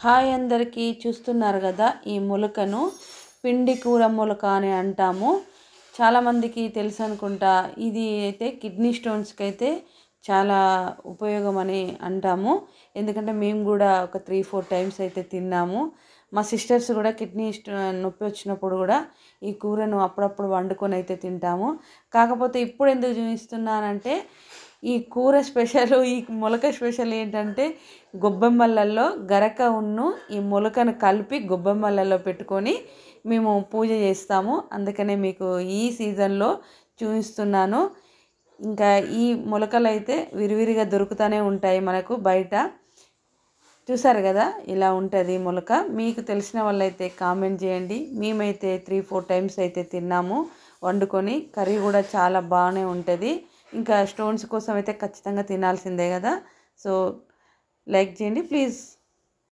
Hi అందరికీ చూస్తున్నారు కదా ఈ మొలకను పిండి కూర మొలక అని అంటాము. చాలామందికి తెలుసు అనుకుంటా. ఇది అయితే కిడ్నీ స్టోన్స్కి అయితే చాలా ఉపయోగం అని అంటాము. ఎందుకంటే మేము కూడా ఒక 3-4 టైమ్స్ అయితే తిన్నాము. మా సిస్టర్స్ కూడా కిడ్నీ నొప్పి వచ్చినప్పుడు కూడా ఈ కూరను అప్పుడప్పుడు వండుకొని అయితే తింటాము. కాకపోతే ఇప్పుడు ఎందుకు చూపిస్తున్నానంటే ఈ కూర స్పెషల్, ఈ మొలక స్పెషల్ ఏంటంటే గొబ్బెమ్మలలో గరక ఉన్ను ఈ మొలకను కలిపి గొబ్బెమ్మలలో పెట్టుకొని మేము పూజ చేస్తాము. అందుకనే మీకు ఈ సీజన్లో చూపిస్తున్నాను. ఇంకా ఈ మొలకలు అయితే విరివిరిగా దొరుకుతూనే ఉంటాయి మనకు బయట. చూసారు కదా ఇలా ఉంటుంది మొలక. మీకు తెలిసిన వాళ్ళైతే కామెంట్ చేయండి. మేమైతే 3-4 టైమ్స్ అయితే తిన్నాము వండుకొని. కర్రీ కూడా చాలా బాగానే ఉంటుంది. ఇంకా స్టోన్స్ కోసం అయితే ఖచ్చితంగా తినాల్సిందే కదా. సో లైక్ చేయండి ప్లీజ్.